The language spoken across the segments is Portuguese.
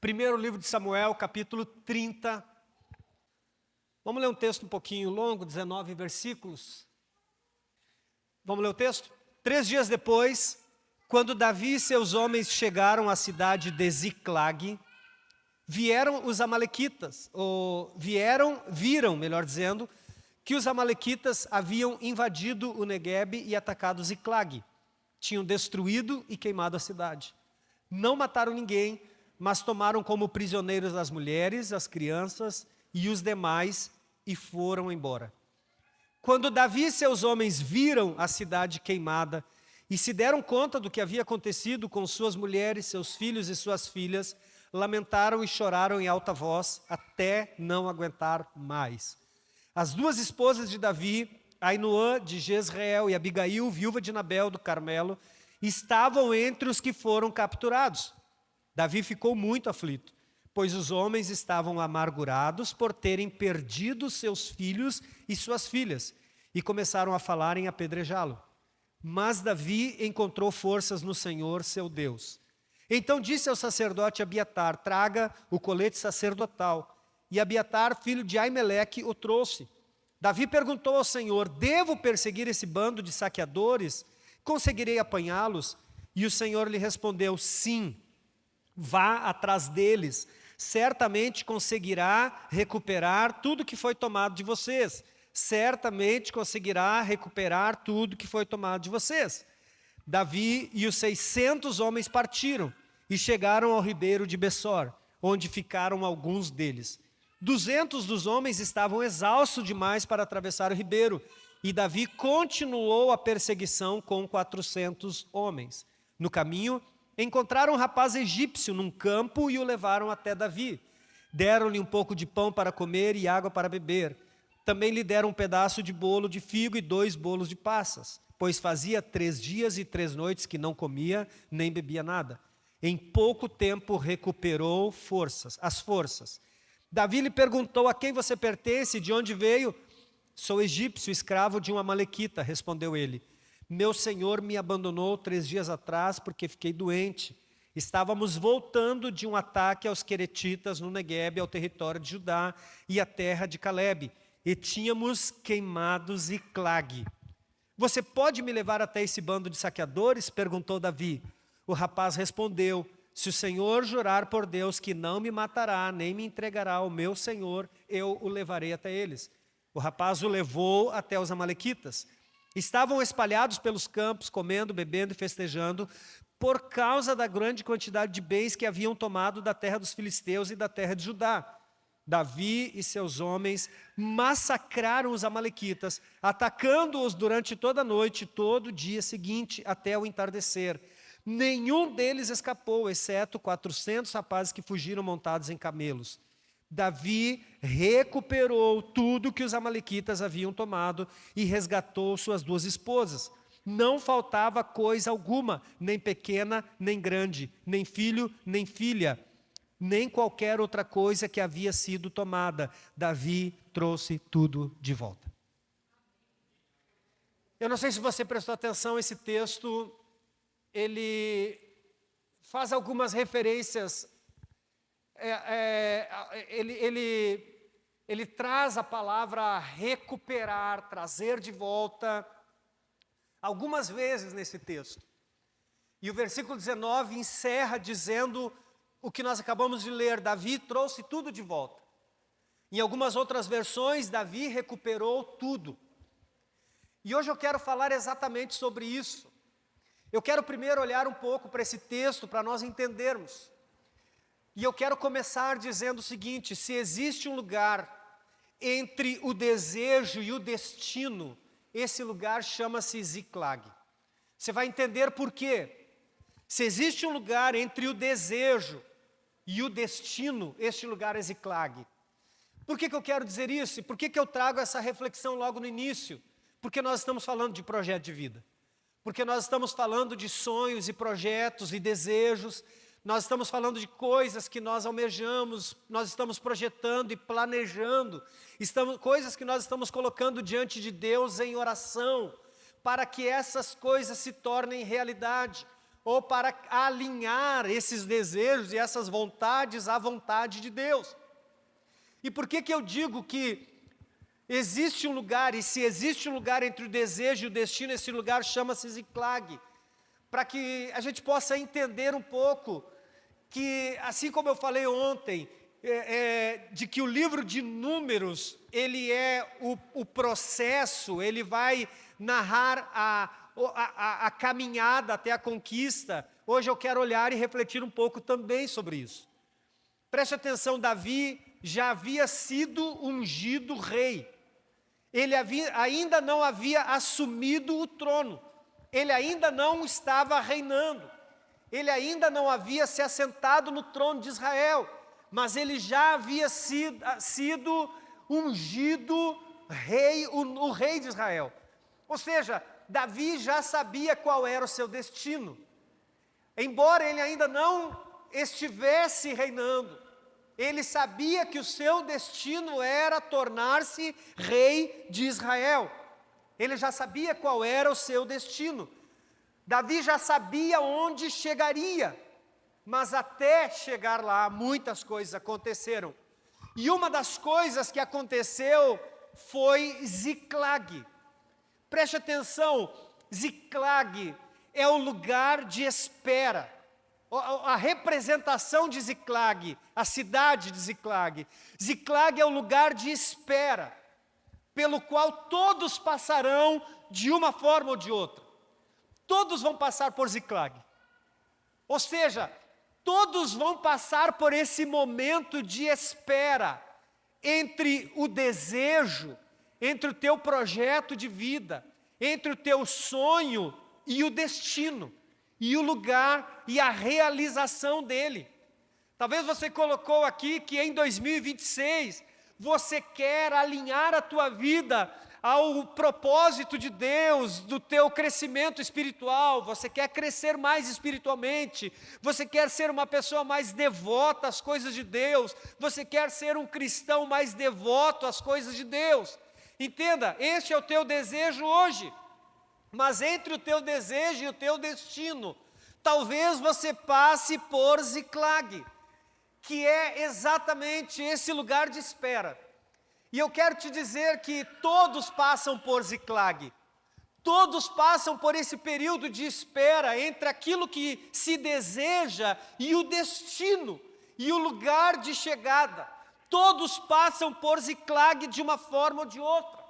Primeiro livro de Samuel, capítulo 30. Vamos ler um texto um pouquinho longo, 19 versículos. Vamos ler o texto? 3 dias depois, quando Davi e seus homens chegaram à cidade de Ziclag, vieram os amalequitas, viram, melhor dizendo, que os amalequitas haviam invadido o Neguebe e atacado Ziclag. Tinham destruído e queimado a cidade. Não mataram ninguém, mas tomaram como prisioneiros as mulheres, as crianças e os demais e foram embora. Quando Davi e seus homens viram a cidade queimada e se deram conta do que havia acontecido com suas mulheres, seus filhos e suas filhas, lamentaram e choraram em alta voz até não aguentar mais. As duas esposas de Davi, Ainoã de Jezreel e Abigail, viúva de Nabel do Carmelo, estavam entre os que foram capturados. Davi ficou muito aflito, pois os homens estavam amargurados por terem perdido seus filhos e suas filhas, e começaram a falar em apedrejá-lo. Mas Davi encontrou forças no Senhor, seu Deus. Então disse ao sacerdote Abiatar: traga o colete sacerdotal. E Abiatar, filho de Aimeleque, o trouxe. Davi perguntou ao Senhor: devo perseguir esse bando de saqueadores? Conseguirei apanhá-los? E o Senhor lhe respondeu: sim, vá atrás deles. Certamente conseguirá recuperar tudo que foi tomado de vocês. Certamente conseguirá recuperar tudo que foi tomado de vocês. Davi e os 600 homens partiram e chegaram ao ribeiro de Bessor, onde ficaram alguns deles. 200 dos homens estavam exaustos demais para atravessar o ribeiro, e Davi continuou a perseguição com 400 homens. No caminho, encontraram um rapaz egípcio num campo e o levaram até Davi. Deram-lhe um pouco de pão para comer e água para beber. Também lhe deram um pedaço de bolo de figo e 2 bolos de passas, pois fazia 3 dias e 3 noites que não comia nem bebia nada. Em pouco tempo recuperou as forças. Davi lhe perguntou: a quem você pertence e de onde veio? Sou egípcio, escravo de um amalequita, respondeu ele. Meu senhor me abandonou 3 dias atrás porque fiquei doente. Estávamos voltando de um ataque aos queretitas no Neguebe, ao território de Judá e à terra de Calebe, e tínhamos queimado Ziclag. Você pode me levar até esse bando de saqueadores? Perguntou Davi. O rapaz respondeu: se o Senhor jurar por Deus que não me matará, nem me entregará ao meu senhor, eu o levarei até eles. O rapaz o levou até os amalequitas. Estavam espalhados pelos campos, comendo, bebendo e festejando, por causa da grande quantidade de bens que haviam tomado da terra dos filisteus e da terra de Judá. Davi e seus homens massacraram os amalequitas, atacando-os durante toda a noite, todo o dia seguinte, até o entardecer. Nenhum deles escapou, exceto 400 rapazes que fugiram montados em camelos. Davi recuperou tudo que os amalequitas haviam tomado e resgatou suas 2 esposas. Não faltava coisa alguma, nem pequena, nem grande, nem filho, nem filha, nem qualquer outra coisa que havia sido tomada. Davi trouxe tudo de volta. Eu não sei se você prestou atenção, esse texto, ele faz algumas referências, ele traz a palavra recuperar, trazer de volta, algumas vezes nesse texto. E o versículo 19 encerra dizendo o que nós acabamos de ler: Davi trouxe tudo de volta. Em algumas outras versões, Davi recuperou tudo. E hoje eu quero falar exatamente sobre isso. Eu quero primeiro olhar um pouco para esse texto, para nós entendermos. E eu quero começar dizendo o seguinte: se existe um lugar entre o desejo e o destino, esse lugar chama-se Ziclag. Você vai entender por quê. Se existe um lugar entre o desejo e o destino, este lugar é Ziclag. Por que eu quero dizer isso? E por que eu trago essa reflexão logo no início? Porque nós estamos falando de projeto de vida. Porque nós estamos falando de sonhos e projetos e desejos. Nós estamos falando de coisas que nós almejamos, nós estamos projetando e planejando. Coisas que nós estamos colocando diante de Deus em oração, para que essas coisas se tornem realidade. ou para alinhar esses desejos e essas vontades à vontade de Deus. E por que eu digo que existe um lugar, e se existe um lugar entre o desejo e o destino, esse lugar chama-se Ziclag, para que a gente possa entender um pouco que, assim como eu falei ontem, de que o livro de Números, ele é o processo, ele vai narrar a caminhada até a conquista. Hoje eu quero olhar e refletir um pouco também sobre isso. Preste atenção, Davi já havia sido ungido rei. Ele ainda não havia assumido o trono. Ele ainda não estava reinando. Ele ainda não havia se assentado no trono de Israel. Mas ele já havia sido ungido rei, o rei de Israel. Ou seja, Davi já sabia qual era o seu destino. Embora ele ainda não estivesse reinando, ele sabia que o seu destino era tornar-se rei de Israel. Ele já sabia qual era o seu destino. Davi já sabia onde chegaria, mas até chegar lá, muitas coisas aconteceram. E uma das coisas que aconteceu foi Ziclag. Preste atenção, Ziclag é o lugar de espera. A representação de Ziclag, a cidade de Ziclag. Ziclag é o lugar de espera, pelo qual todos passarão de uma forma ou de outra. Todos vão passar por Ziclag. Ou seja, todos vão passar por esse momento de espera entre o desejo, entre o teu projeto de vida, entre o teu sonho e o destino, e o lugar e a realização dele. Talvez você colocou aqui que em 2026 você quer alinhar a tua vida ao propósito de Deus, do teu crescimento espiritual, você quer crescer mais espiritualmente, você quer ser uma pessoa mais devota às coisas de Deus, você quer ser um cristão mais devoto às coisas de Deus. Entenda, este é o teu desejo hoje, mas entre o teu desejo e o teu destino, talvez você passe por Ziclag, que é exatamente esse lugar de espera. E eu quero te dizer que todos passam por Ziclag, todos passam por esse período de espera entre aquilo que se deseja e o destino, e o lugar de chegada. Todos passam por Ziclag de uma forma ou de outra.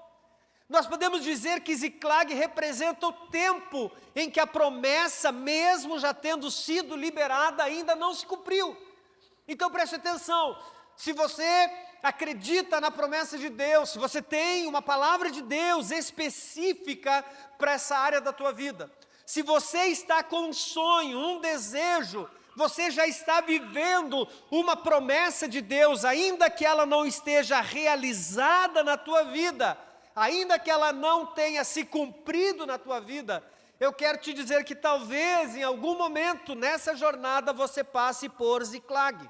Nós podemos dizer que Ziclag representa o tempo em que a promessa, mesmo já tendo sido liberada, ainda não se cumpriu. Então preste atenção, se você acredita na promessa de Deus, se você tem uma palavra de Deus específica para essa área da tua vida, se você está com um sonho, um desejo, você já está vivendo uma promessa de Deus, ainda que ela não esteja realizada na tua vida, ainda que ela não tenha se cumprido na tua vida, eu quero te dizer que talvez em algum momento nessa jornada você passe por Ziclag.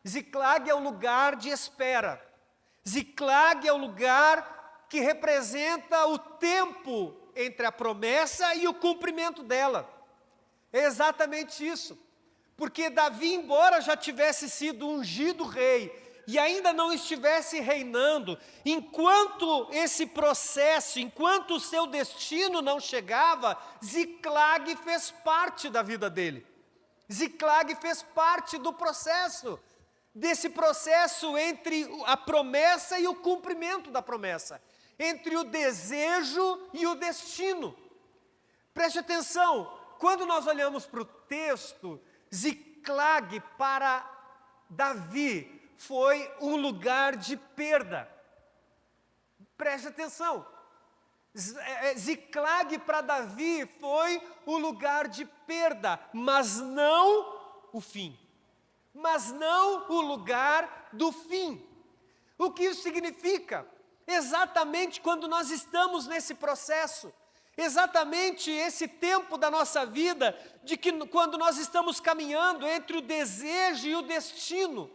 Ziclag é o lugar de espera. Ziclag é o lugar que representa o tempo entre a promessa e o cumprimento dela. É exatamente isso. Porque Davi, embora já tivesse sido ungido rei e ainda não estivesse reinando, enquanto esse processo, enquanto o seu destino não chegava, Ziclag fez parte da vida dele. Ziclag fez parte do processo, desse processo entre a promessa e o cumprimento da promessa, entre o desejo e o destino. Preste atenção, quando nós olhamos para o texto, Ziclag para Davi foi um lugar de perda. Preste atenção, Ziclag para Davi foi um lugar de perda, mas não o fim. Mas não o lugar do fim. O que isso significa? Exatamente quando nós estamos nesse processo, exatamente esse tempo da nossa vida, de que quando nós estamos caminhando entre o desejo e o destino,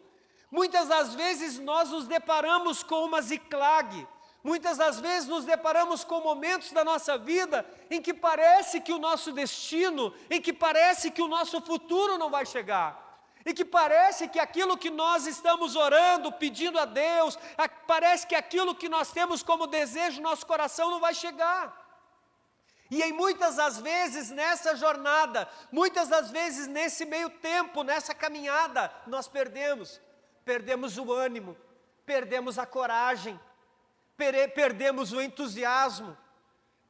muitas das vezes nós nos deparamos com uma Ziclag, Muitas das vezes nos deparamos com momentos da nossa vida em que parece que o nosso destino, em que parece que o nosso futuro não vai chegar, em que parece que aquilo que nós estamos orando, pedindo a Deus, parece que aquilo que nós temos como desejo no nosso coração não vai chegar. E em muitas das vezes nessa jornada, muitas das vezes nesse meio tempo, nessa caminhada, nós perdemos o ânimo, perdemos a coragem, perdemos o entusiasmo.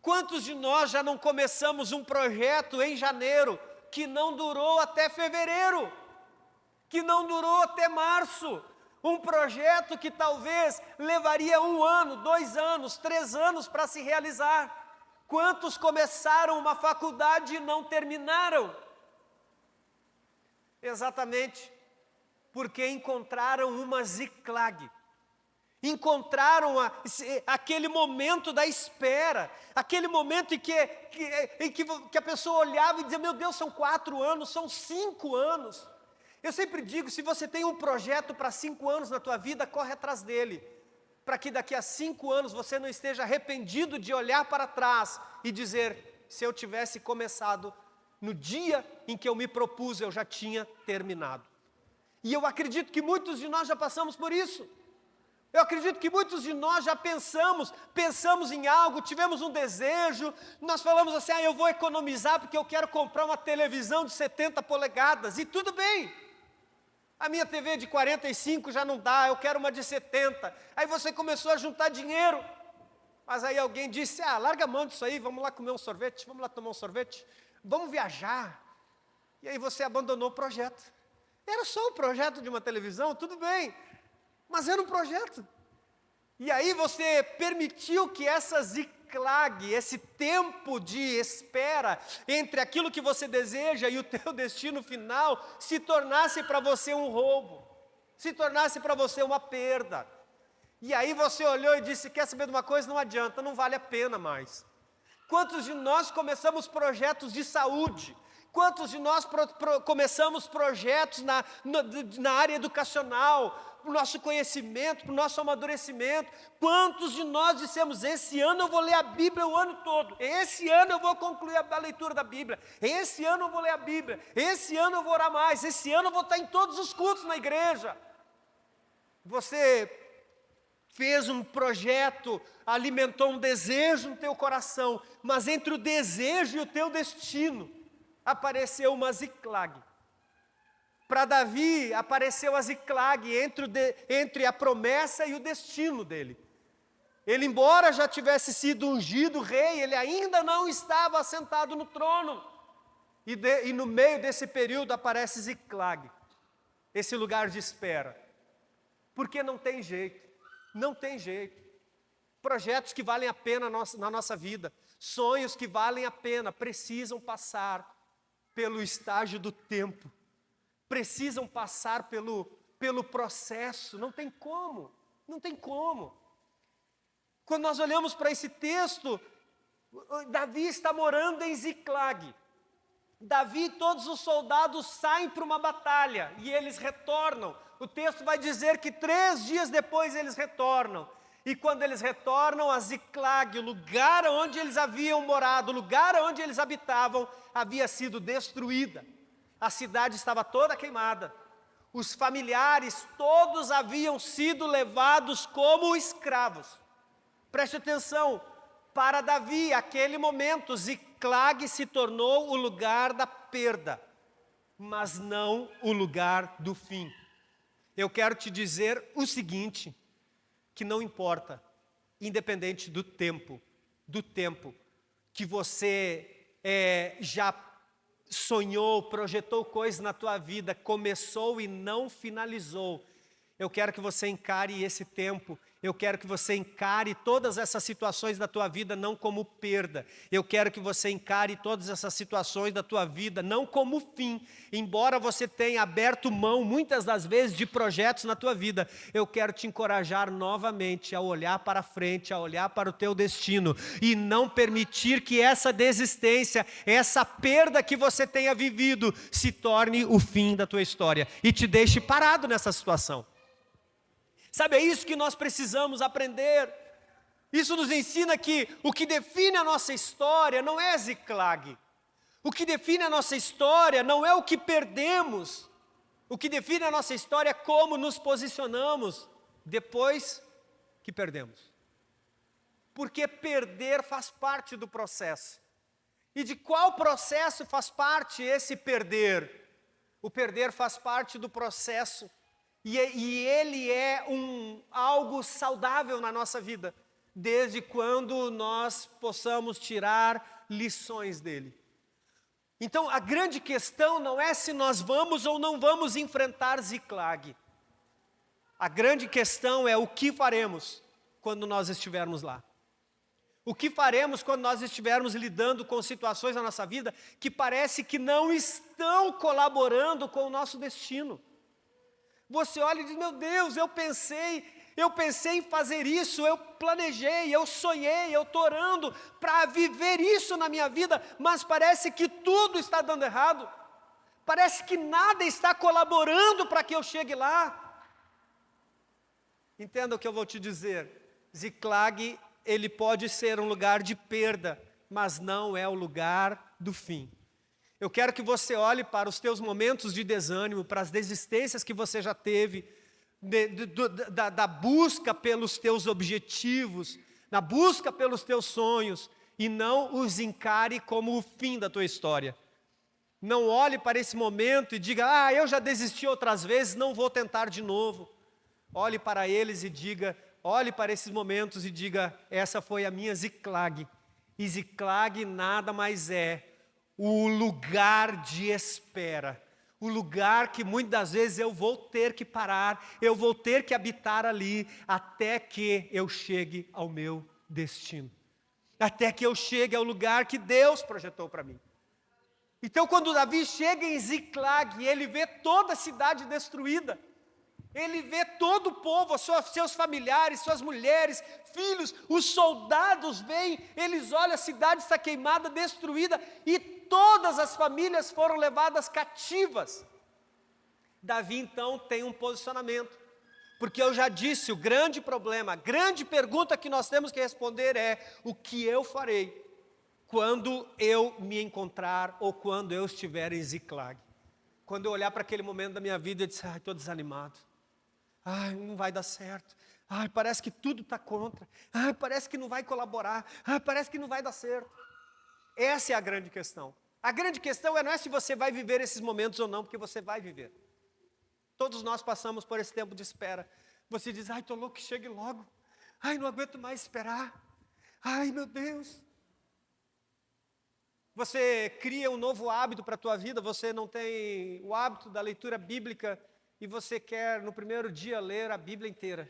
Quantos de nós já não começamos um projeto em janeiro que não durou até fevereiro, que não durou até março? Um projeto que talvez levaria 1 ano, 2 anos, 3 anos para se realizar. Quantos começaram uma faculdade e não terminaram? Exatamente porque encontraram uma Ziklag. Encontraram aquele momento da espera, aquele momento em que a pessoa olhava e dizia, meu Deus, são 4 anos, são 5 anos. Eu sempre digo, se você tem um projeto para 5 anos na tua vida, corre atrás dele, para que daqui a 5 anos você não esteja arrependido de olhar para trás e dizer, se eu tivesse começado no dia em que eu me propus, eu já tinha terminado. E eu acredito que muitos de nós já passamos por isso. Eu acredito que muitos de nós já pensamos em algo, tivemos um desejo, nós falamos assim, eu vou economizar porque eu quero comprar uma televisão de 70 polegadas, e tudo bem. A minha TV de 45 já não dá, eu quero uma de 70. Aí você começou a juntar dinheiro, mas aí alguém disse, larga a mão disso aí, vamos lá comer um sorvete, vamos lá tomar um sorvete, vamos viajar. E aí você abandonou o projeto. Era só um projeto de uma televisão, tudo bem. Mas era um projeto. E aí você permitiu que essa Ziklag, esse tempo de espera entre aquilo que você deseja e o teu destino final, se tornasse para você um roubo, se tornasse para você uma perda. E aí você olhou e disse, quer saber de uma coisa? Não adianta, não vale a pena mais. Quantos de nós começamos projetos de saúde? Quantos de nós começamos projetos na área educacional, para o nosso conhecimento, para o nosso amadurecimento? Quantos de nós dissemos, esse ano eu vou ler a Bíblia o ano todo, esse ano eu vou concluir a leitura da Bíblia, esse ano eu vou ler a Bíblia, esse ano eu vou orar mais, esse ano eu vou estar em todos os cultos na igreja. Você fez um projeto, alimentou um desejo no teu coração, mas entre o desejo e o teu destino, apareceu uma Ziklag. Para Davi, apareceu a Ziklag entre a promessa e o destino dele. Ele, embora já tivesse sido ungido rei, ele ainda não estava assentado no trono. E no meio desse período aparece Ziklag, esse lugar de espera. Porque não tem jeito, não tem jeito. Projetos que valem a pena na nossa vida, sonhos que valem a pena, precisam passar pelo estágio do tempo, precisam passar pelo processo, não tem como, não tem como. Quando nós olhamos para esse texto, Davi está morando em Ziklag. Davi e todos os soldados saem para uma batalha e eles retornam. O texto vai dizer que 3 dias depois eles retornam. E quando eles retornam a Ziklag, o lugar onde eles haviam morado, o lugar onde eles habitavam, havia sido destruída. A cidade estava toda queimada. Os familiares todos haviam sido levados como escravos. Preste atenção, para Davi, aquele momento, Ziklag se tornou o lugar da perda, mas não o lugar do fim. Eu quero te dizer o seguinte, que não importa, independente do tempo que você já sonhou, projetou coisas na tua vida, começou e não finalizou. Eu quero que você encare esse tempo, eu quero que você encare todas essas situações da tua vida não como perda. Eu quero que você encare todas essas situações da tua vida não como fim. Embora você tenha aberto mão muitas das vezes de projetos na tua vida, eu quero te encorajar novamente a olhar para frente, a olhar para o teu destino e não permitir que essa desistência, essa perda que você tenha vivido se torne o fim da tua história e te deixe parado nessa situação. Sabe, é isso que nós precisamos aprender. Isso nos ensina que o que define a nossa história não é Ziclag. O que define a nossa história não é o que perdemos. O que define a nossa história é como nos posicionamos depois que perdemos. Porque perder faz parte do processo. E de qual processo faz parte esse perder? O perder faz parte do processo. E ele é algo saudável na nossa vida, desde quando nós possamos tirar lições dele. Então, a grande questão não é se nós vamos ou não vamos enfrentar Ziclag. A grande questão é o que faremos quando nós estivermos lá. O que faremos quando nós estivermos lidando com situações na nossa vida que parece que não estão colaborando com o nosso destino. Você olha e diz, meu Deus, eu pensei em fazer isso, eu planejei, eu sonhei, eu estou orando para viver isso na minha vida, mas parece que tudo está dando errado. Parece que nada está colaborando para que eu chegue lá. Entenda o que eu vou te dizer. Ziclag, ele pode ser um lugar de perda, mas não é o lugar do fim. Eu quero que você olhe para os teus momentos de desânimo, para as desistências que você já teve, da busca pelos teus objetivos, na busca pelos teus sonhos, e não os encare como o fim da tua história. Não olhe para esse momento e diga, eu já desisti outras vezes, não vou tentar de novo. Olhe para eles e diga, olhe para esses momentos e diga, essa foi a minha Ziclag. E Ziclag nada mais é o lugar de espera. O lugar que muitas das vezes eu vou ter que parar, eu vou ter que habitar ali, até que eu chegue ao meu destino. Até que eu chegue ao lugar que Deus projetou para mim. Então quando Davi chega em Ziclag, ele vê toda a cidade destruída. Ele vê todo o povo, seus familiares, suas mulheres, filhos, os soldados vêm, eles olham, a cidade está queimada, destruída, e todas as famílias foram levadas cativas. Davi então tem um posicionamento, porque eu já disse, o grande problema, a grande pergunta que nós temos que responder é, o que eu farei quando eu me encontrar ou quando eu estiver em Ziclag? Quando eu olhar para aquele momento da minha vida e dizer, estou desanimado. Não vai dar certo. Parece que tudo está contra. Parece que não vai colaborar. Parece que não vai dar certo. Essa é a grande questão. A grande questão não é se você vai viver esses momentos ou não, porque você vai viver. Todos nós passamos por esse tempo de espera. Você diz, estou louco que chegue logo. Não aguento mais esperar. Meu Deus. Você cria um novo hábito para a tua vida, você não tem o hábito da leitura bíblica, e você quer, no primeiro dia, ler a Bíblia inteira.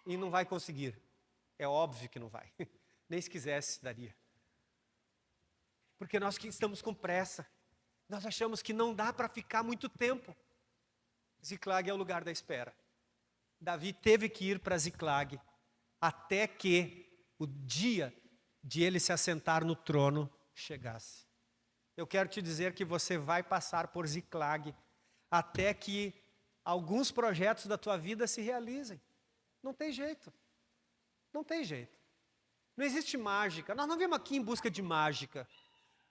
E não vai conseguir. É óbvio que não vai. Nem se quisesse, daria. Porque nós que estamos com pressa. Nós achamos que não dá para ficar muito tempo. Ziclag é o lugar da espera. Davi teve que ir para Ziclag, até que o dia de ele se assentar no trono chegasse. Eu quero te dizer que você vai passar por Ziclag, até que alguns projetos da tua vida se realizem. Não tem jeito. Não tem jeito. Não existe mágica. Nós não viemos aqui em busca de mágica.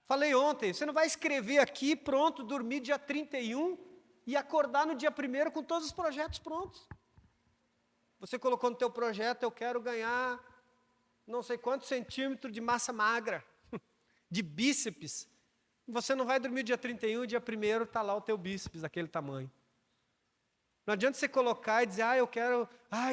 Falei ontem, você não vai escrever aqui, pronto, dormir dia 31 e acordar no dia 1º com todos os projetos prontos. Você colocou no teu projeto, eu quero ganhar não sei quantos centímetros de massa magra, de bíceps. Você não vai dormir dia 31 e dia 1º está lá o teu bíceps daquele tamanho. Não adianta você colocar e dizer, eu quero,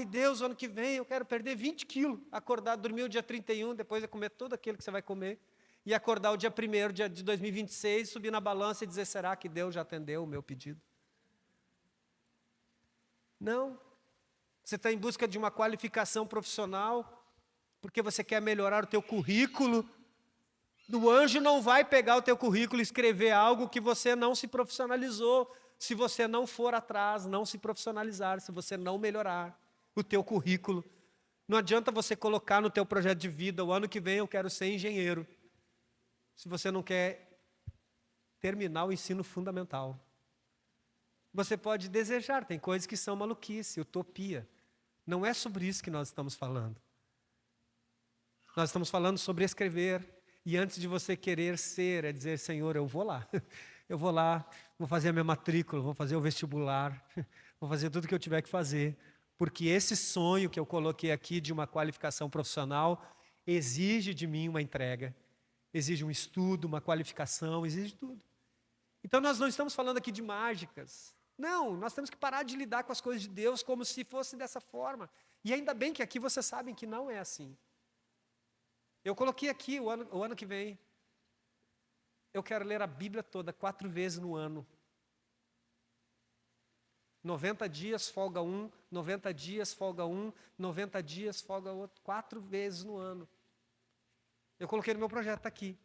Deus, ano que vem eu quero perder 20 quilos. Acordar, dormir o dia 31, depois é comer tudo aquilo que você vai comer. E acordar o dia 1º de 2026, subir na balança e dizer, será que Deus já atendeu o meu pedido? Não. Você está em busca de uma qualificação profissional, porque você quer melhorar o teu currículo. O anjo não vai pegar o teu currículo e escrever algo que você não se profissionalizou, se você não for atrás, não se profissionalizar, se você não melhorar o teu currículo. Não adianta você colocar no teu projeto de vida, o ano que vem eu quero ser engenheiro, se você não quer terminar o ensino fundamental. Você pode desejar, tem coisas que são maluquice, utopia. Não é sobre isso que nós estamos falando. Nós estamos falando sobre escrever. E antes de você querer ser, é dizer, Senhor, eu vou lá. Eu vou lá, vou fazer a minha matrícula, vou fazer o vestibular, vou fazer tudo o que eu tiver que fazer. Porque esse sonho que eu coloquei aqui de uma qualificação profissional exige de mim uma entrega. Exige um estudo, uma qualificação, exige tudo. Então nós não estamos falando aqui de mágicas. Não, nós temos que parar de lidar com as coisas de Deus como se fosse dessa forma. E ainda bem que aqui vocês sabem que não é assim. Eu coloquei aqui o ano que vem. Eu quero ler a Bíblia toda 4 vezes no ano. 90 dias, folga 90 dias, folga 90 dias, folga outro, 4 vezes no ano. Eu coloquei no meu projeto aqui.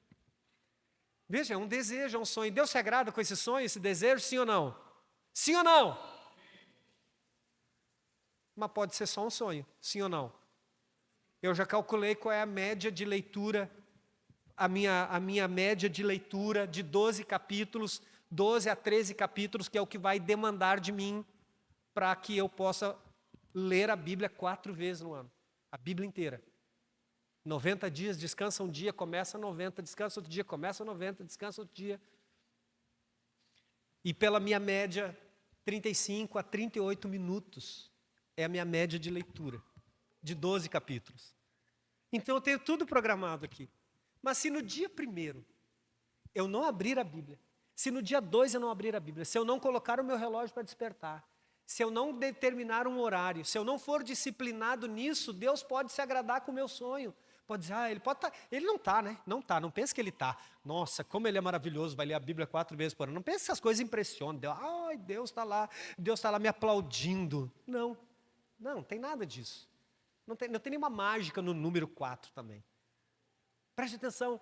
Veja, é um desejo, é um sonho. Deus se agrada com esse sonho, esse desejo, sim ou não? Sim ou não? Mas pode ser só um sonho, sim ou não? Eu já calculei qual é a média de leitura, a minha média de leitura de 12 capítulos, 12 a 13 capítulos, que é o que vai demandar de mim para que eu possa ler a Bíblia 4 vezes no ano. A Bíblia inteira. 90 dias, descansa um dia, começa 90, descansa outro dia, começa 90, descansa outro dia. E pela minha média, 35 a 38 minutos é a minha média de leitura, de 12 capítulos. Então eu tenho tudo programado aqui. Mas se no dia 1º eu não abrir a Bíblia, se no dia 2 eu não abrir a Bíblia, se eu não colocar o meu relógio para despertar, se eu não determinar um horário, se eu não for disciplinado nisso, Deus pode se agradar com o meu sonho. Pode dizer, ele pode estar, ele não está, né? Não está, não pensa que ele está. Nossa, como ele é maravilhoso, vai ler a Bíblia 4 vezes por ano. Não pensa que essas coisas impressionam. Deus está lá me aplaudindo. Não, não tem nada disso. Não tem nenhuma mágica no número 4 também. Preste atenção.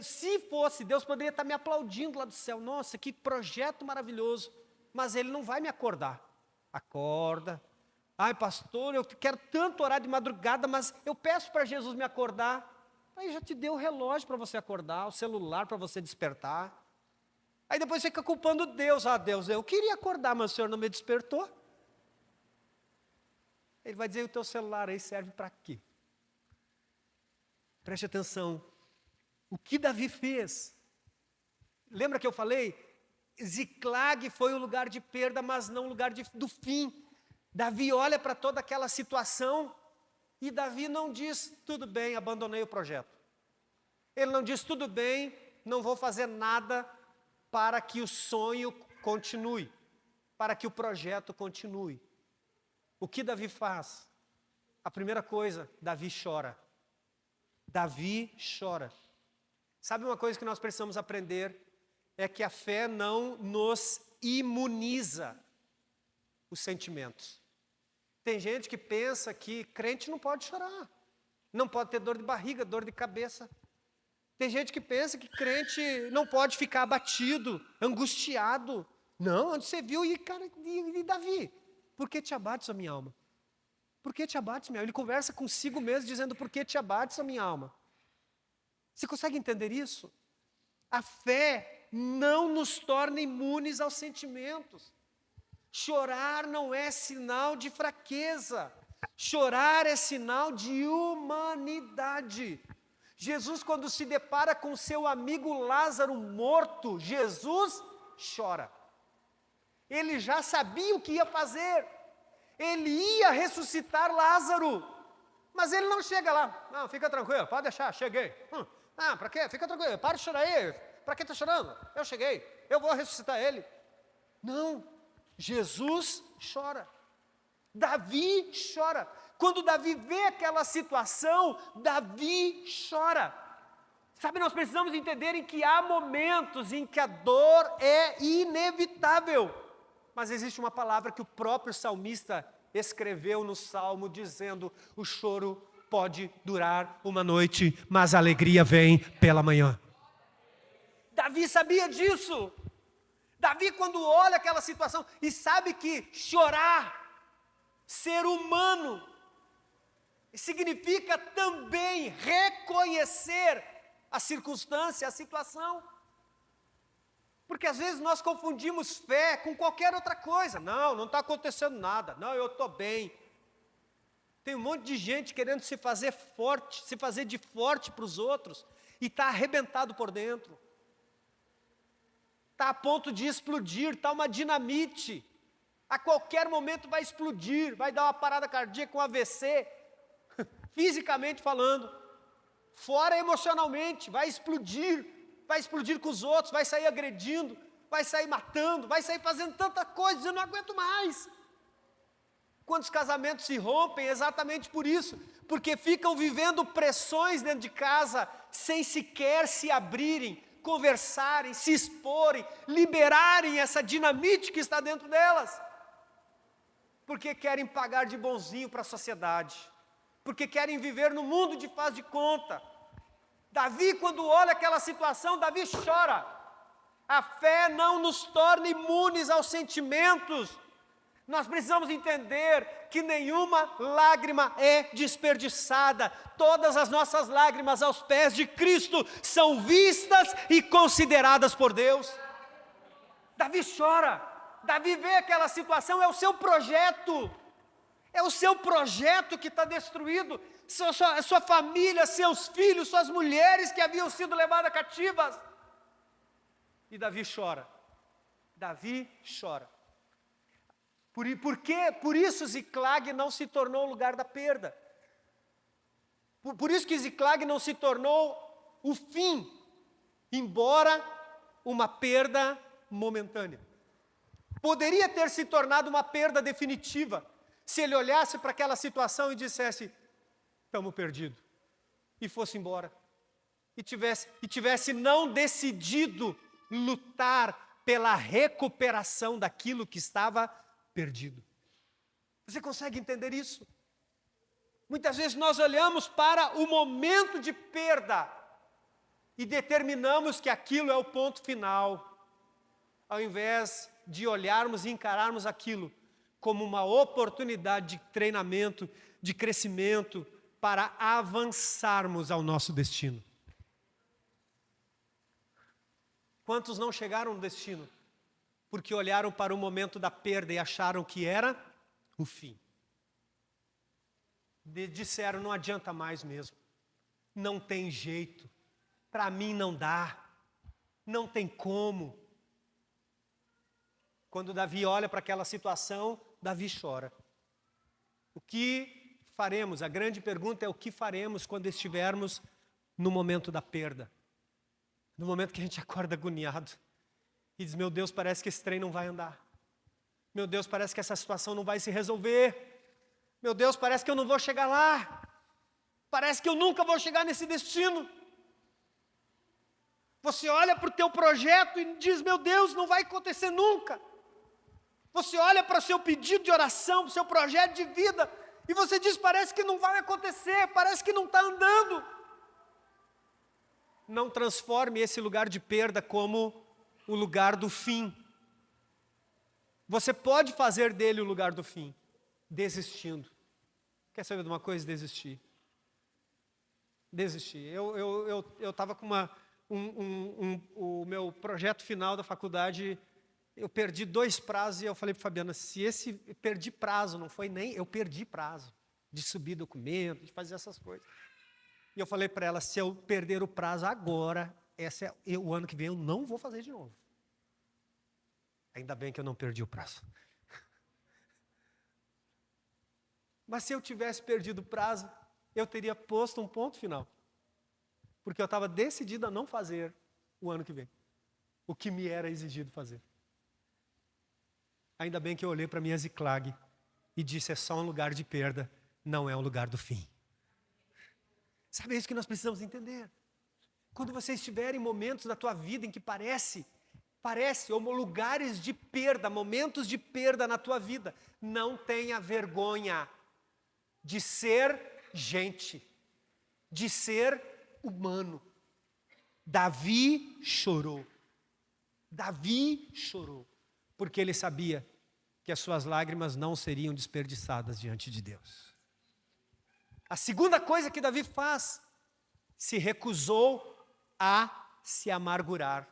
Se fosse, Deus poderia estar me aplaudindo lá do céu. Nossa, que projeto maravilhoso. Mas Ele não vai me acordar. Acorda. Ai, pastor, eu quero tanto orar de madrugada, mas eu peço para Jesus me acordar. Aí já te deu o relógio para você acordar, o celular para você despertar. Aí depois fica culpando Deus. Deus, eu queria acordar, mas o Senhor não me despertou. Ele vai dizer, o teu celular aí serve para quê? Preste atenção. O que Davi fez? Lembra que eu falei? Ziclag foi o lugar de perda, mas não o lugar do fim. Davi olha para toda aquela situação e Davi não diz, tudo bem, abandonei o projeto. Ele não diz, tudo bem, não vou fazer nada para que o sonho continue, para que o projeto continue. O que Davi faz? A primeira coisa, Davi chora. Davi chora. Sabe uma coisa que nós precisamos aprender? É que a fé não nos imuniza os sentimentos. Tem gente que pensa que crente não pode chorar, não pode ter dor de barriga, dor de cabeça. Tem gente que pensa que crente não pode ficar abatido, angustiado. Não, onde você viu e Davi? Por que te abates, a minha alma? Por que te abates, minha alma? Ele conversa consigo mesmo dizendo, por que te abates, a minha alma? Você consegue entender isso? A fé não nos torna imunes aos sentimentos. Chorar não é sinal de fraqueza. Chorar é sinal de humanidade. Jesus, quando se depara com seu amigo Lázaro morto, Jesus chora. Ele já sabia o que ia fazer. Ele ia ressuscitar Lázaro. Mas ele não chega lá. Não, fica tranquilo, pode deixar, cheguei. Para quê? Fica tranquilo, para de chorar aí. Para que está chorando? Eu cheguei, eu vou ressuscitar ele. Não, Jesus chora. Davi chora. Quando Davi vê aquela situação, Davi chora. Sabe, nós precisamos entender em que há momentos em que a dor é inevitável. Mas existe uma palavra que o próprio salmista escreveu no Salmo, dizendo, o choro pode durar uma noite, mas a alegria vem pela manhã. Davi sabia disso. Davi, quando olha aquela situação e sabe que chorar, ser humano, significa também reconhecer a circunstância, a situação. Porque às vezes nós confundimos fé com qualquer outra coisa. Não está acontecendo nada. Não, eu estou bem. Tem um monte de gente querendo se fazer forte, se fazer de forte para os outros, e está arrebentado por dentro. Está a ponto de explodir, está uma dinamite. A qualquer momento vai explodir, vai dar uma parada cardíaca, um AVC, fisicamente falando. Fora emocionalmente, vai explodir com os outros, vai sair agredindo, vai sair matando, vai sair fazendo tanta coisa, eu não aguento mais. Quantos casamentos se rompem exatamente por isso, porque ficam vivendo pressões dentro de casa, sem sequer se abrirem, conversarem, se exporem, liberarem essa dinamite que está dentro delas, porque querem pagar de bonzinho para a sociedade, porque querem viver no mundo de faz de conta. Davi, quando olha aquela situação, Davi chora. A fé não nos torna imunes aos sentimentos. Nós precisamos entender que nenhuma lágrima é desperdiçada. Todas as nossas lágrimas aos pés de Cristo são vistas e consideradas por Deus. Davi chora. Davi vê aquela situação, é o seu projeto. É o seu projeto que está destruído. Sua família, seus filhos, suas mulheres que haviam sido levadas cativas. E Davi chora. Davi chora. Por isso Ziclag não se tornou o lugar da perda. Por isso que Ziclag não se tornou o fim, embora uma perda momentânea. Poderia ter se tornado uma perda definitiva, se ele olhasse para aquela situação e dissesse, estamos perdidos, e fosse embora. E tivesse não decidido lutar pela recuperação daquilo que estava perdido. Você consegue entender isso? Muitas vezes nós olhamos para o momento de perda e determinamos que aquilo é o ponto final, ao invés de olharmos e encararmos aquilo como uma oportunidade de treinamento, de crescimento, para avançarmos ao nosso destino. Quantos não chegaram no destino? Porque olharam para o momento da perda e acharam que era o fim. Disseram, não adianta mais mesmo. Não tem jeito. Para mim não dá. Não tem como. Quando Davi olha para aquela situação, Davi chora. O que faremos? A grande pergunta é o que faremos quando estivermos no momento da perda. No momento que a gente acorda agoniado. E diz, meu Deus, parece que esse trem não vai andar. Meu Deus, parece que essa situação não vai se resolver. Meu Deus, parece que eu não vou chegar lá. Parece que eu nunca vou chegar nesse destino. Você olha para o teu projeto e diz, meu Deus, não vai acontecer nunca. Você olha para o seu pedido de oração, para o seu projeto de vida, e você diz, parece que não vai acontecer, parece que não está andando. Não transforme esse lugar de perda como o lugar do fim. Você pode fazer dele o lugar do fim, desistindo. Quer saber de uma coisa? Desistir. Eu estava com o meu projeto final da faculdade, eu perdi 2 prazos e eu falei para a Fabiana, perdi prazo, não foi nem, eu perdi prazo de subir documento, de fazer essas coisas. E eu falei para ela, se eu perder o prazo agora, o ano que vem eu não vou fazer de novo. Ainda bem que eu não perdi o prazo. Mas se eu tivesse perdido o prazo, eu teria posto um ponto final. Porque eu estava decidido a não fazer o ano que vem. O que me era exigido fazer. Ainda bem que eu olhei para a minha Ziclag e disse, é só um lugar de perda, não é um lugar do fim. Sabe, é isso que nós precisamos entender. Quando você estiver em momentos da tua vida em que parece, ou lugares de perda, momentos de perda na tua vida, não tenha vergonha de ser gente, de ser humano. Davi chorou, porque ele sabia que as suas lágrimas não seriam desperdiçadas diante de Deus. A segunda coisa que Davi faz, se recusou a se amargurar.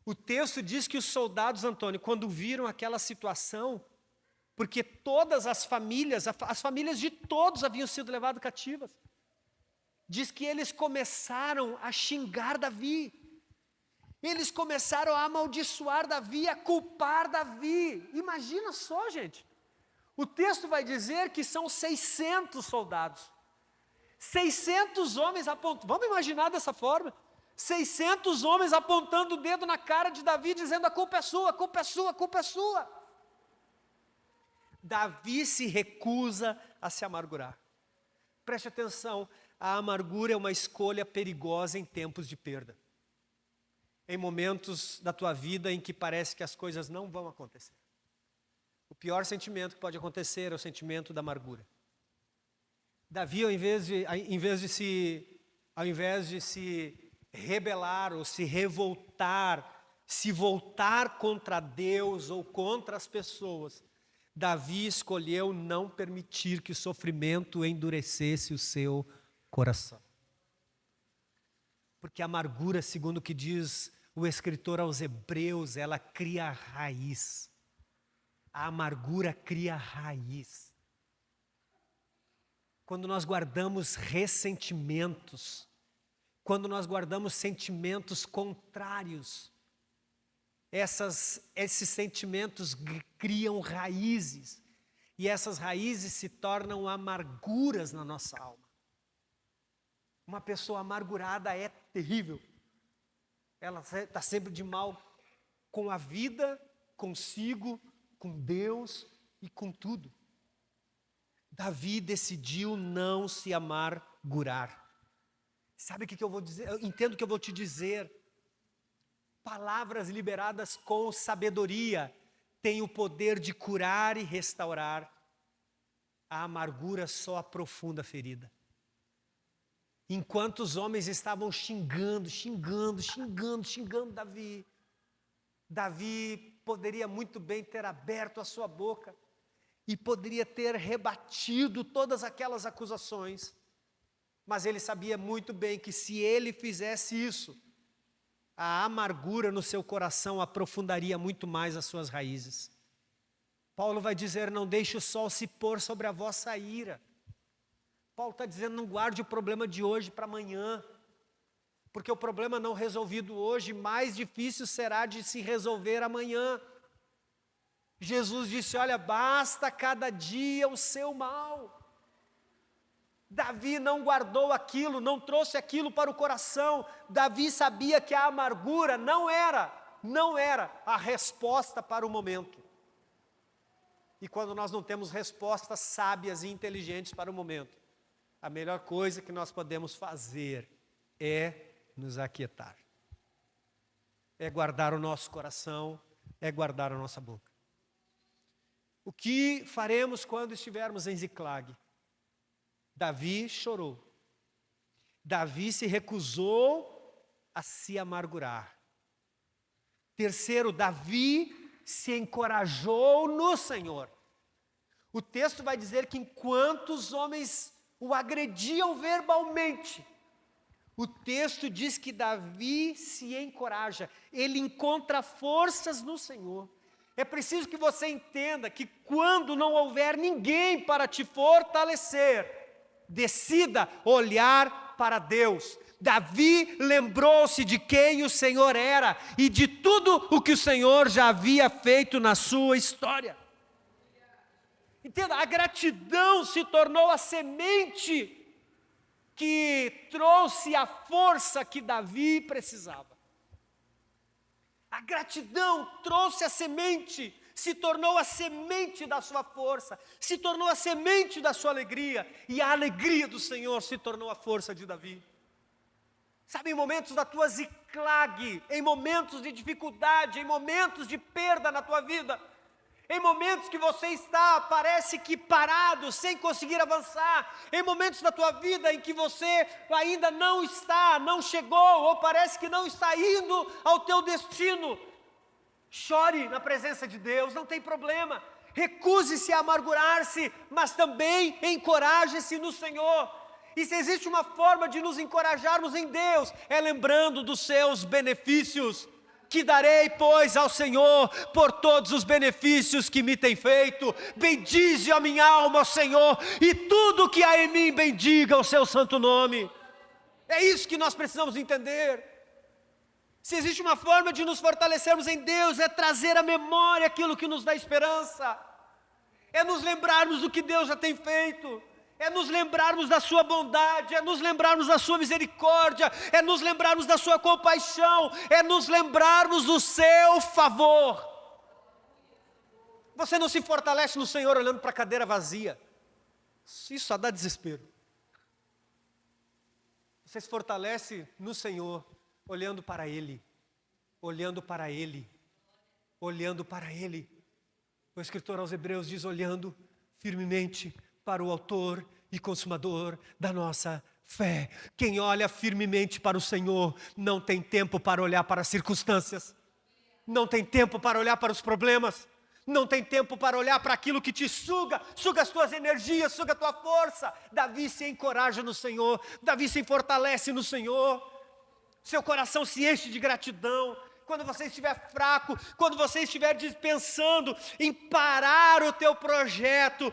O texto diz que os soldados, Antônio, quando viram aquela situação, porque todas as famílias de todos haviam sido levadas cativas. Diz que eles começaram a xingar Davi. Eles começaram a amaldiçoar Davi, a culpar Davi. Imagina só, gente. O texto vai dizer que são 600 soldados. 600 homens apontando. Vamos imaginar dessa forma? 600 homens apontando o dedo na cara de Davi, dizendo: a culpa é sua, a culpa é sua, a culpa é sua. Davi se recusa a se amargurar. Preste atenção, a amargura é uma escolha perigosa em tempos de perda. Em momentos da tua vida em que parece que as coisas não vão acontecer. O pior sentimento que pode acontecer é o sentimento da amargura. Davi, ao invés de se rebelar ou se revoltar, se voltar contra Deus ou contra as pessoas, Davi escolheu não permitir que o sofrimento endurecesse o seu coração. Porque a amargura, segundo o que diz o escritor aos Hebreus, ela cria raiz. A amargura cria raiz. Quando nós guardamos ressentimentos, quando nós guardamos sentimentos contrários, esses sentimentos criam raízes, e essas raízes se tornam amarguras na nossa alma. Uma pessoa amargurada é terrível. Ela está sempre de mal com a vida, consigo, com Deus e com tudo. Davi decidiu não se amargurar. Sabe o que eu vou dizer? Eu entendo o que eu vou te dizer. Palavras liberadas com sabedoria têm o poder de curar e restaurar. A amargura só aprofunda a ferida. Enquanto os homens estavam xingando Davi, Davi poderia muito bem ter aberto a sua boca e poderia ter rebatido todas aquelas acusações, mas ele sabia muito bem que se ele fizesse isso, a amargura no seu coração aprofundaria muito mais as suas raízes. Paulo vai dizer: não deixe o sol se pôr sobre a vossa ira. Paulo está dizendo: não guarde o problema de hoje para amanhã, porque o problema não resolvido hoje, mais difícil será de se resolver amanhã. Jesus disse: olha, basta cada dia o seu mal. Davi não guardou aquilo, não trouxe aquilo para o coração. Davi sabia que a amargura não era a resposta para o momento. E quando nós não temos respostas sábias e inteligentes para o momento, a melhor coisa que nós podemos fazer é nos aquietar. É guardar o nosso coração, é guardar a nossa boca. O que faremos quando estivermos em Ziclag? Davi chorou. Davi se recusou a se amargurar. Terceiro, Davi se encorajou no Senhor. O texto vai dizer que enquanto os homens o agrediam verbalmente, o texto diz que Davi se encoraja, ele encontra forças no Senhor. É preciso que você entenda que quando não houver ninguém para te fortalecer, decida olhar para Deus. Davi lembrou-se de quem o Senhor era e de tudo o que o Senhor já havia feito na sua história. Entenda, a gratidão se tornou a semente que trouxe a força que Davi precisava. A gratidão trouxe a semente, se tornou a semente da sua força, se tornou a semente da sua alegria, e a alegria do Senhor se tornou a força de Davi. Sabe, em momentos da tua Ziclag, em momentos de dificuldade, em momentos de perda na tua vida, em momentos que você está, parece que parado, sem conseguir avançar, em momentos da tua vida em que você ainda não chegou, ou parece que não está indo ao teu destino, chore na presença de Deus, não tem problema. Recuse-se a amargurar-se, mas também encoraje-se no Senhor. E se existe uma forma de nos encorajarmos em Deus, é lembrando dos seus benefícios. Que darei, pois, ao Senhor por todos os benefícios que me tem feito? Bendize a minha alma, ó Senhor, e tudo que há em mim bendiga o seu santo nome. É isso que nós precisamos entender. Se existe uma forma de nos fortalecermos em Deus, é trazer à memória aquilo que nos dá esperança, é nos lembrarmos do que Deus já tem feito, é nos lembrarmos da sua bondade, é nos lembrarmos da sua misericórdia, é nos lembrarmos da sua compaixão, é nos lembrarmos do seu favor. Você não se fortalece no Senhor olhando para a cadeira vazia, isso só dá desespero. Você se fortalece no Senhor olhando para Ele, olhando para Ele, olhando para Ele. O escritor aos Hebreus diz: olhando firmemente para o autor e consumador da nossa fé. Quem olha firmemente para o Senhor não tem tempo para olhar para as circunstâncias, não tem tempo para olhar para os problemas, não tem tempo para olhar para aquilo que te suga as tuas energias, suga a tua força. Davi se encoraja no Senhor, Davi se fortalece no Senhor, seu coração se enche de gratidão. Quando você estiver fraco, quando você estiver pensando em parar o teu projeto,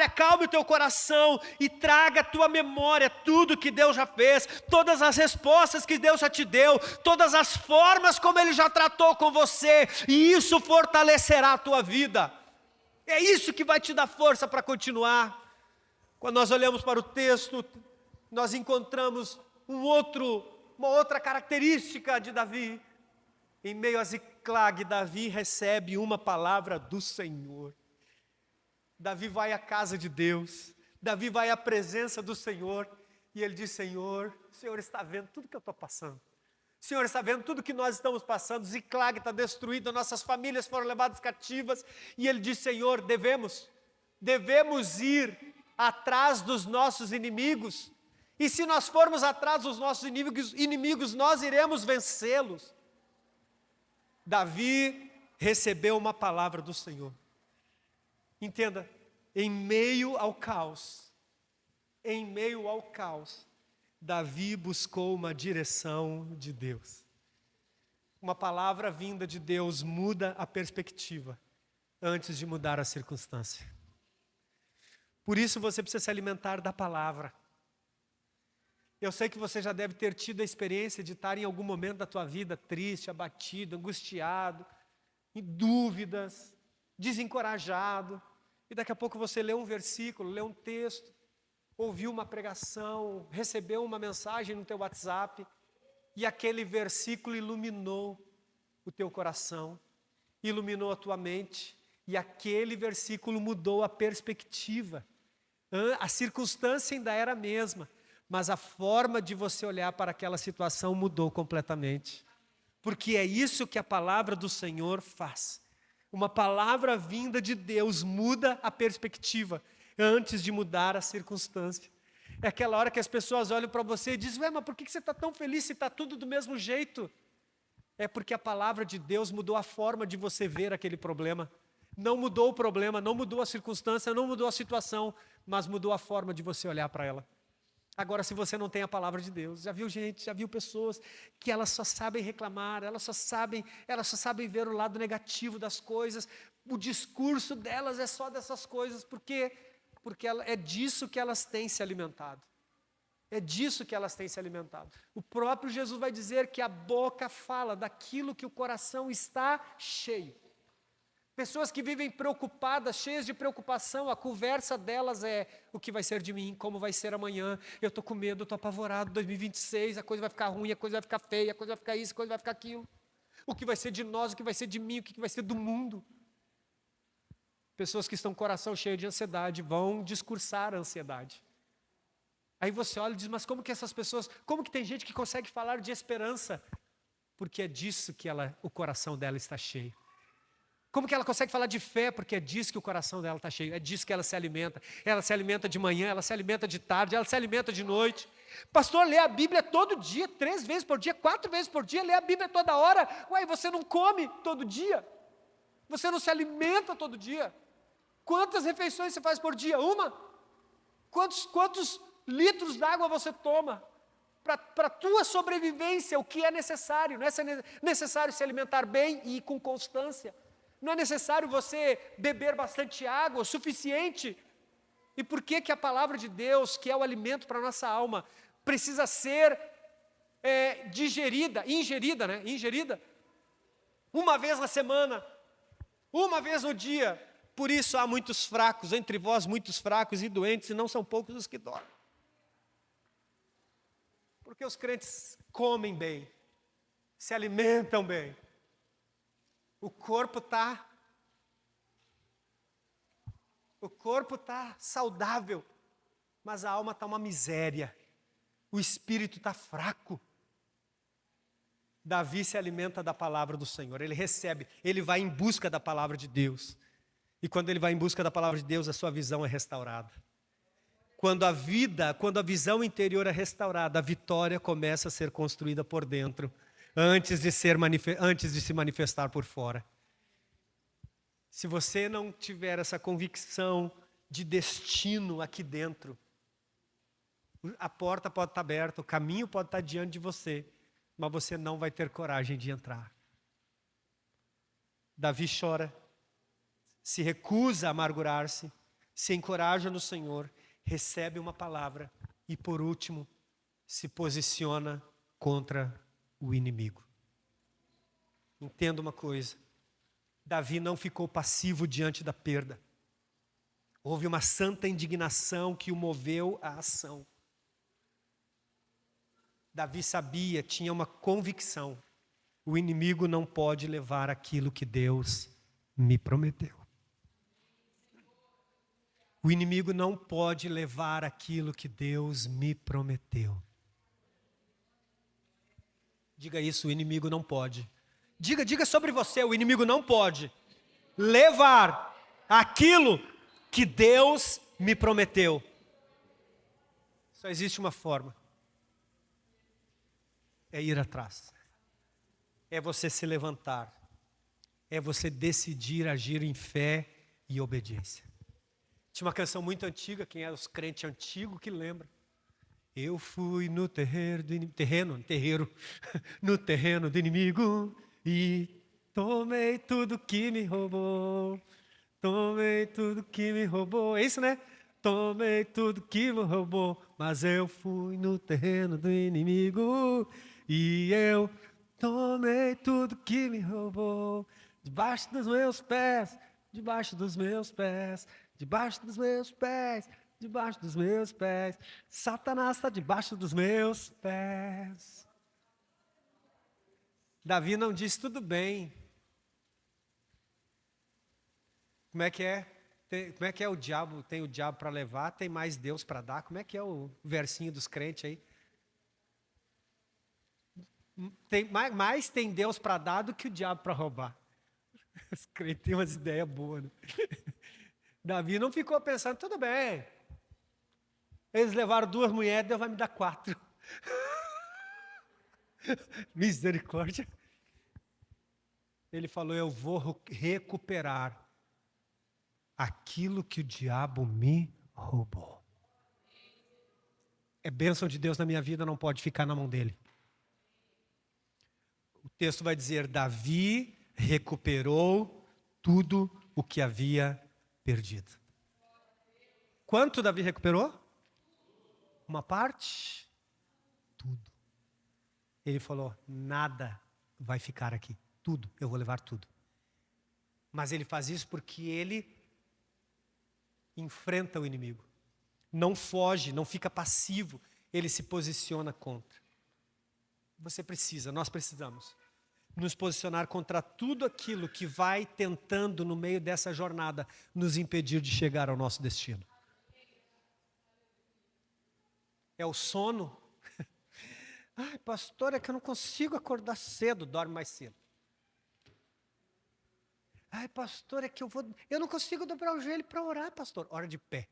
acalme o teu coração e traga à tua memória tudo que Deus já fez, todas as respostas que Deus já te deu, todas as formas como Ele já tratou com você, e isso fortalecerá a tua vida. É isso que vai te dar força para continuar. Quando nós olhamos para o texto, nós encontramos uma outra característica de Davi. Em meio a Ziclag, Davi recebe uma palavra do Senhor. Davi vai à casa de Deus, Davi vai à presença do Senhor, e ele diz: Senhor, o Senhor está vendo tudo que eu estou passando, o Senhor está vendo tudo que nós estamos passando, Ziclag está destruído, nossas famílias foram levadas cativas, e ele diz: Senhor, devemos ir atrás dos nossos inimigos, e se nós formos atrás dos nossos inimigos, nós iremos vencê-los. Davi recebeu uma palavra do Senhor. Entenda, em meio ao caos, Davi buscou uma direção de Deus. Uma palavra vinda de Deus muda a perspectiva antes de mudar a circunstância. Por isso você precisa se alimentar da palavra. Eu sei que você já deve ter tido a experiência de estar em algum momento da tua vida triste, abatido, angustiado, em dúvidas, desencorajado, e daqui a pouco você lê um versículo, lê um texto, ouviu uma pregação, recebeu uma mensagem no teu WhatsApp, e aquele versículo iluminou o teu coração, iluminou a tua mente, e aquele versículo mudou a perspectiva. A circunstância ainda era a mesma, mas a forma de você olhar para aquela situação mudou completamente. Porque é isso que a palavra do Senhor faz. Uma palavra vinda de Deus muda a perspectiva antes de mudar a circunstância. É aquela hora que as pessoas olham para você e dizem: ué, mas por que você está tão feliz se está tudo do mesmo jeito? É porque a palavra de Deus mudou a forma de você ver aquele problema. Não mudou o problema, não mudou a circunstância, não mudou a situação, mas mudou a forma de você olhar para ela. Agora, se você não tem a palavra de Deus, já viu pessoas que elas só sabem reclamar, elas só sabem ver o lado negativo das coisas, o discurso delas é só dessas coisas, porque é disso que elas têm se alimentado. É disso que elas têm se alimentado. O próprio Jesus vai dizer que a boca fala daquilo que o coração está cheio. Pessoas que vivem preocupadas, cheias de preocupação, a conversa delas é: o que vai ser de mim, como vai ser amanhã, eu estou com medo, eu estou apavorado, 2026, a coisa vai ficar ruim, a coisa vai ficar feia, a coisa vai ficar isso, a coisa vai ficar aquilo. O que vai ser de nós, o que vai ser de mim, o que vai ser do mundo. Pessoas que estão com o coração cheio de ansiedade vão discursar a ansiedade. Aí você olha e diz: mas como que essas pessoas, como que tem gente que consegue falar de esperança? Porque é disso que o coração dela está cheio. Como que ela consegue falar de fé? Porque é disso que o coração dela está cheio, é disso que ela se alimenta. Ela se alimenta de manhã, ela se alimenta de tarde, ela se alimenta de noite. Pastor, lê a Bíblia todo dia, 3 vezes por dia, 4 vezes por dia, lê a Bíblia toda hora. Ué, você não come todo dia? Você não se alimenta todo dia? Quantas refeições você faz por dia? Uma? Quantos litros d'água você toma? para a tua sobrevivência o que é necessário. Não é necessário se alimentar bem e com constância. Não é necessário você beber bastante água, o suficiente. E por que que a palavra de Deus, que é o alimento para a nossa alma, precisa ser ingerida uma vez na semana, uma vez no dia? Por isso há muitos fracos, entre vós muitos fracos e doentes, e não são poucos os que dormem. Porque os crentes comem bem, se alimentam bem, o corpo está saudável, mas a alma está uma miséria, o espírito está fraco. Davi se alimenta da palavra do Senhor, ele recebe, ele vai em busca da palavra de Deus. E quando ele vai em busca da palavra de Deus, a sua visão é restaurada. Quando a visão interior é restaurada, a vitória começa a ser construída por dentro, antes de se manifestar por fora. Se você não tiver essa convicção de destino aqui dentro, a porta pode estar aberta, o caminho pode estar diante de você, mas você não vai ter coragem de entrar. Davi chora, se recusa a amargurar-se, se encoraja no Senhor, recebe uma palavra e, por último, se posiciona contra o inimigo. Entenda uma coisa, Davi não ficou passivo diante da perda. Houve uma santa indignação que o moveu à ação. Davi sabia, tinha uma convicção: o inimigo não pode levar aquilo que Deus me prometeu. O inimigo não pode levar aquilo que Deus me prometeu. Diga isso, o inimigo não pode. Diga sobre você, o inimigo não pode levar aquilo que Deus me prometeu. Só existe uma forma. É ir atrás. É você se levantar. É você decidir agir em fé e obediência. Tinha uma canção muito antiga, quem é os crentes antigos que lembra. Eu fui no terreiro do inimigo e tomei tudo que me roubou. Tomei tudo que me roubou. É isso, né? Tomei tudo que me roubou, mas eu fui no terreno do inimigo e eu tomei tudo que me roubou. Debaixo dos meus pés, debaixo dos meus pés, debaixo dos meus pés, debaixo dos meus pés. Satanás está debaixo dos meus pés. Davi não disse tudo bem. Como é que é? Como é que é o diabo? Tem o diabo para levar, tem mais Deus para dar. Como é que é o versinho dos crentes aí? Mais tem Deus para dar do que o diabo para roubar. Os crentes têm umas ideias boas, né? Davi não ficou pensando, tudo bem. Eles levaram 2 mulheres, Deus vai me dar 4. Misericórdia. Ele falou, eu vou recuperar aquilo que o diabo me roubou. É bênção de Deus na minha vida, não pode ficar na mão dele. O texto vai dizer, Davi recuperou tudo o que havia perdido. Quanto Davi recuperou? Uma parte? Tudo. Ele falou, nada vai ficar aqui. Tudo, eu vou levar tudo. Mas ele faz isso porque ele enfrenta o inimigo. Não foge, não fica passivo. Ele se posiciona contra. Nós precisamos nos posicionar contra tudo aquilo que vai tentando, no meio dessa jornada, nos impedir de chegar ao nosso destino. É o sono. Ai, pastor, é que eu não consigo acordar cedo, dorme mais cedo. Ai, pastor, é que eu não consigo dobrar o joelho para orar, pastor. Ora de pé.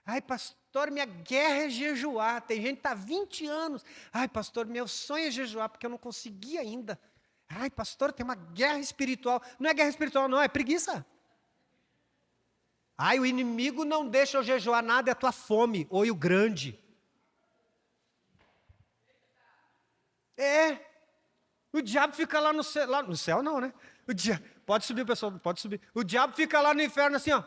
Ai, pastor, minha guerra é jejuar. Tem gente que está há 20 anos. Ai, pastor, meu sonho é jejuar, porque eu não consegui ainda. Ai, pastor, tem uma guerra espiritual. Não é guerra espiritual, não, é preguiça. Ai, o inimigo não deixa eu jejuar nada, é a tua fome, olho grande. É. O diabo fica lá no céu. Lá no céu não, né? Pode subir, pessoal, pode subir. O diabo fica lá no inferno assim, ó.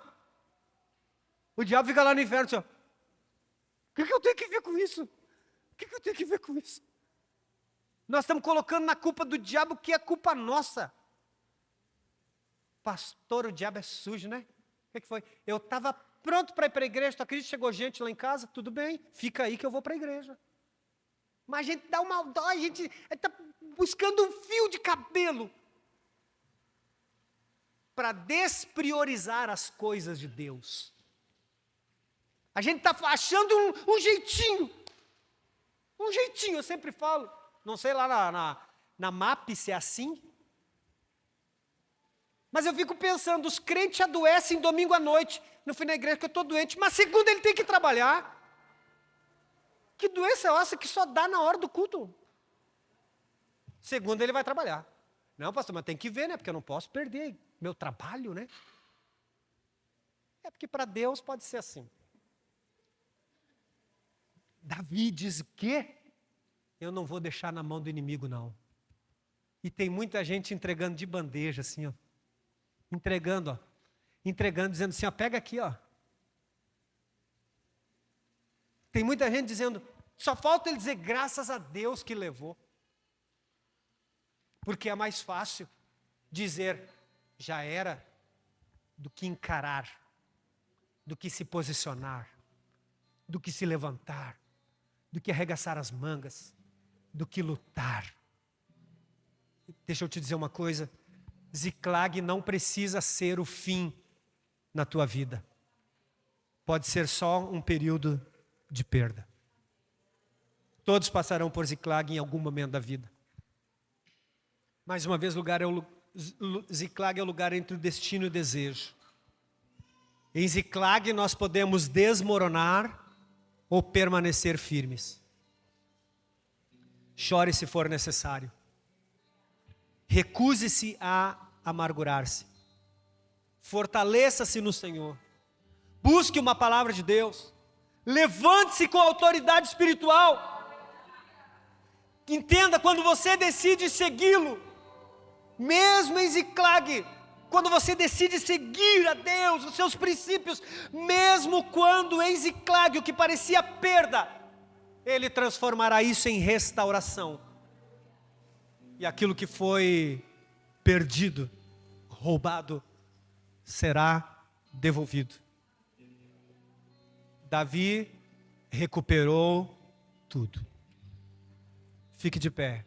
O diabo fica lá no inferno assim, ó. O que eu tenho que ver com isso? O que eu tenho que ver com isso? Nós estamos colocando na culpa do diabo que é culpa nossa. Pastor, o diabo é sujo, né? O que foi? Eu estava pronto para ir para a igreja, tu acredita que chegou gente lá em casa? Tudo bem, fica aí que eu vou para a igreja. Mas a gente dá uma dó, a gente está buscando um fio de cabelo para despriorizar as coisas de Deus. A gente está achando um jeitinho. Um jeitinho, eu sempre falo. Não sei lá na MAP se é assim. Mas eu fico pensando, os crentes adoecem domingo à noite. Não fui na igreja que eu estou doente, mas segunda ele tem que trabalhar. Que doença é essa que só dá na hora do culto? Segunda ele vai trabalhar. Não, pastor, mas tem que ver, né? Porque eu não posso perder meu trabalho, né? É porque para Deus pode ser assim. Davi diz o quê? Eu não vou deixar na mão do inimigo, não. E tem muita gente entregando de bandeja, assim, ó. Entregando, ó. Entregando, dizendo assim, ó, pega aqui, ó. Tem muita gente dizendo, só falta ele dizer, graças a Deus que levou. Porque é mais fácil dizer, já era, do que encarar, do que se posicionar, do que se levantar, do que arregaçar as mangas, do que lutar. Deixa eu te dizer uma coisa, Ziclag não precisa ser o fim na tua vida. Pode ser só um período de perda. Todos passarão por Ziclag em algum momento da vida. Mais uma vez, Ziclag é o lugar entre o destino e o desejo. Em Ziclag nós podemos desmoronar ou permanecer firmes. Chore se for necessário. Recuse-se a amargurar-se. Fortaleça-se no Senhor. Busque uma palavra de Deus. Levante-se com autoridade espiritual. Entenda, quando você decide segui-lo, mesmo em Ziclag, quando você decide seguir a Deus, os seus princípios, mesmo quando em Ziclag o que parecia perda, Ele transformará isso em restauração. E aquilo que foi perdido, roubado, será devolvido. Davi recuperou tudo. Fique de pé.